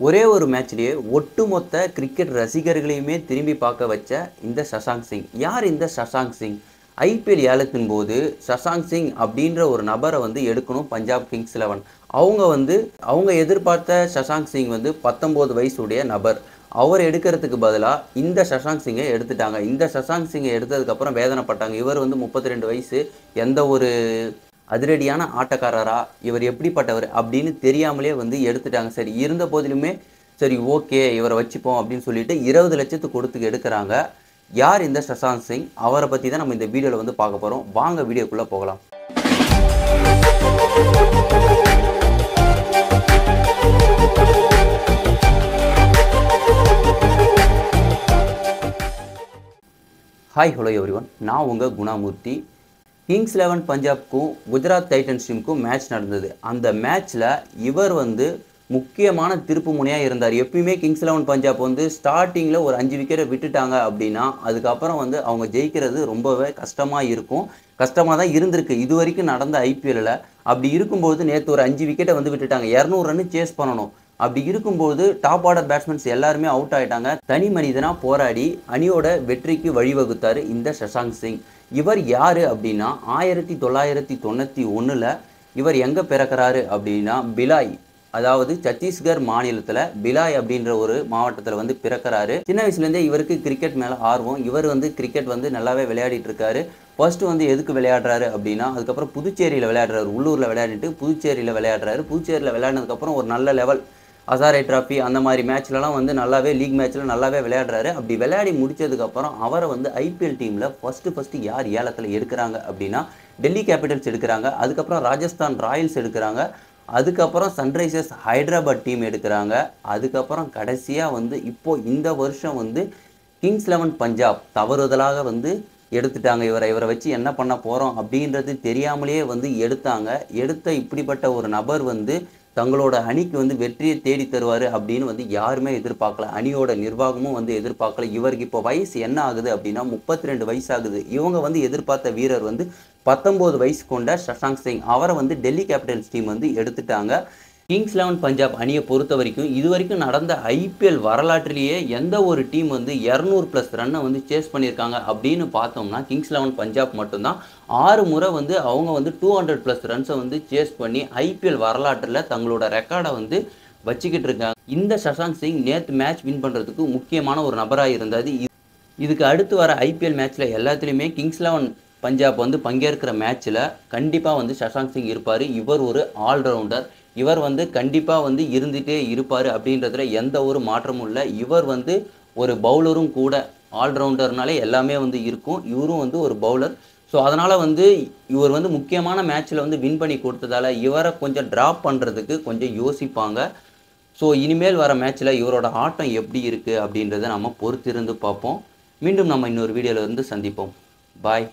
ஒரே ஒரு மேட்ச்லேயே ஒட்டுமொத்த கிரிக்கெட் ரசிகர்களையுமே திரும்பி பார்க்க வச்ச இந்த சஷாங்க் சிங். யார் இந்த சஷாங்க் சிங்? ஐபிஎல் ஏலத்தின் போது சஷாங்க் சிங் அப்படின்ற ஒரு நபரை வந்து எடுக்கணும் பஞ்சாப் கிங்ஸ் 11. அவங்க எதிர்பார்த்த சஷாங்க் சிங் வந்து 19 வயசுடைய நபர். அவர் எடுக்கிறதுக்கு பதிலாக இந்த சஷாங்க் சிங்கை எடுத்துட்டாங்க. இந்த சஷாங்க் சிங்கை எடுத்ததுக்கப்புறம் வேதனைப்பட்டாங்க. இவர் வந்து 32 வயசு, எந்த ஒரு அதிரடியான ஆட்டக்காரரா, இவர் எப்படிப்பட்டவர் அப்படின்னு தெரியாமலே வந்து எடுத்துட்டாங்க. சரி, இருந்த போதிலுமே சரி ஓகே இவரை வச்சுப்போம் அப்படின்னு சொல்லிட்டு 20 லட்சத்துக்கு கொடுத்து எடுக்கிறாங்க. யார் இந்த சஷாங்க் சிங்? அவரை பற்றி தான் நம்ம இந்த வீடியோவில் வந்து பார்க்க போகிறோம். வாங்க வீடியோக்குள்ளே போகலாம். ஹாய் ஹலோ எவ்ரிவன், நான் உங்கள் குணாமூர்த்தி. கிங்ஸ் 11 பஞ்சாப்க்கும் குஜராத் டைட்டன்ஸ் டீமுக்கும் மேட்ச் நடந்தது. அந்த மேட்ச்சில் இவர் வந்து முக்கியமான திருப்பு முனையாக இருந்தார். எப்பயுமே கிங்ஸ் 11 பஞ்சாப் வந்து ஸ்டார்டிங்கில் ஒரு 5 விக்கெட்டை விட்டுட்டாங்க அப்படின்னா அதுக்கப்புறம் வந்து அவங்க ஜெயிக்கிறது ரொம்பவே கஷ்டமாக தான் இருந்திருக்கு இது வரைக்கும் நடந்த ஐபிஎல்லில். அப்படி இருக்கும்போது நேற்று ஒரு 5 விக்கெட்டை வந்து விட்டுட்டாங்க. 200 ரன்னு சேஸ் பண்ணணும். அப்படி இருக்கும்போது டாப் ஆர்டர் பேட்ஸ்மேன்ஸ் எல்லாருமே அவுட் ஆகிட்டாங்க. தனி மனிதனாக போராடி அணியோட வெற்றிக்கு வழிவகுத்தார் இந்த சஷாங்க் சிங். இவர் யார் அப்படின்னா 1991 இவர் எங்கே பிறக்கிறாரு அப்படின்னா பிலாய், அதாவது சத்தீஸ்கர் மாநிலத்தில் பிலாய் அப்படின்ற ஒரு மாவட்டத்தில் வந்து பிறக்கிறாரு. சின்ன வயசுலேருந்தே இவருக்கு கிரிக்கெட் மேலே ஆர்வம். இவர் வந்து கிரிக்கெட் வந்து நல்லாவே விளையாடிட்டு இருக்காரு. ஃபர்ஸ்ட் வந்து எதுக்கு விளையாடுறாரு அப்படின்னா அதுக்கப்புறம் புதுச்சேரியில் விளையாடுறாரு. உள்ளூரில் விளையாடிட்டு புதுச்சேரியில் விளையாடுறாரு. புதுச்சேரியில் விளையாடினதுக்கப்புறம் ஒரு நல்ல லெவல் அசாரே டிராஃபி அந்த மாதிரி மேட்ச்லலாம் வந்து நல்லாவே லீக் மேட்ச்சில் நல்லாவே விளையாடுறாரு. அப்படி விளையாடி முடித்ததுக்கப்புறம் அவரை வந்து ஐபிஎல் டீமில் ஃபஸ்ட்டு யார் ஏலத்தில் எடுக்கிறாங்க அப்படின்னா டெல்லி கேபிட்டல்ஸ் எடுக்கிறாங்க. அதுக்கப்புறம் ராஜஸ்தான் ராயல்ஸ் எடுக்கிறாங்க. அதுக்கப்புறம் சன்ரைசர்ஸ் ஹைதராபாத் டீம் எடுக்கிறாங்க. அதுக்கப்புறம் கடைசியாக வந்து இப்போது இந்த வருஷம் வந்து கிங்ஸ் 11 பஞ்சாப் தவறுதலாக வந்து எடுத்துட்டாங்க. இவரை வச்சு என்ன பண்ண போகிறோம் அப்படின்றது தெரியாமலேயே வந்து எடுத்த இப்படிப்பட்ட ஒரு நபர் வந்து தங்களோட அணிக்கு வந்து வெற்றியை தேடி தருவார் அப்படின்னு வந்து யாருமே எதிர்பார்க்கல. அணியோட நிர்வாகமும் வந்து எதிர்பார்க்கல. இவருக்கு இப்போ வயசு என்ன ஆகுது அப்படின்னா 32 வயசு ஆகுது. இவங்க வந்து எதிர்பார்த்த வீரர் வந்து 19 வயசு கொண்ட சஷாங்க் சிங். அவரை வந்து டெல்லி கேபிட்டல்ஸ் டீம் வந்து எடுத்துட்டாங்க. கிங்ஸ் 11 பஞ்சாப் அணியை பொறுத்த வரைக்கும் இது வரைக்கும் நடந்த ஐபிஎல் வரலாற்றிலேயே எந்த ஒரு டீம் வந்து 200+ ரன்னை வந்து சேஸ் பண்ணியிருக்காங்க அப்படின்னு பார்த்தோம்னா கிங்ஸ் 11 பஞ்சாப் மட்டும்தான். 6 முறை வந்து அவங்க வந்து 200+ ரன்ஸை வந்து சேஸ் பண்ணி ஐபிஎல் வரலாற்றில் தங்களோட ரெக்கார்டை வந்து வச்சுக்கிட்டு இருக்காங்க. இந்த சஷாங்க் சிங் நேற்று மேட்ச் வின் பண்ணுறதுக்கு முக்கியமான ஒரு நபராக இருந்தது. இதுக்கு அடுத்து வர ஐபிஎல் மேட்ச்சில் எல்லாத்துலேயுமே கிங்ஸ் 11 பஞ்சாப் வந்து பங்கேற்கிற மேட்ச்சில் கண்டிப்பாக வந்து சஷாங்க் சிங் இருப்பார். இவர் ஒரு ஆல்ரவுண்டர். இவர் வந்து கண்டிப்பாக வந்து இருந்துகிட்டே இருப்பார் அப்படின்றதுல எந்த ஒரு மாற்றமும் இல்லை. இவர் வந்து ஒரு பவுலரும் கூட. ஆல்ரவுண்டர்னாலே எல்லாமே வந்து இருக்கும். இவரும் வந்து ஒரு பவுலர். ஸோ அதனால் வந்து இவர் வந்து முக்கியமான மேட்ச்சில் வந்து வின் பண்ணி கொடுத்ததால் இவரை கொஞ்சம் ட்ராப் பண்ணுறதுக்கு கொஞ்சம் யோசிப்பாங்க. ஸோ இனிமேல் வர மேட்ச்சில் இவரோட ஆட்டம் எப்படி இருக்குது அப்படின்றத நம்ம பொறுத்திருந்து பார்ப்போம். மீண்டும் நம்ம இன்னொரு வீடியோவில் இருந்து சந்திப்போம். பாய்.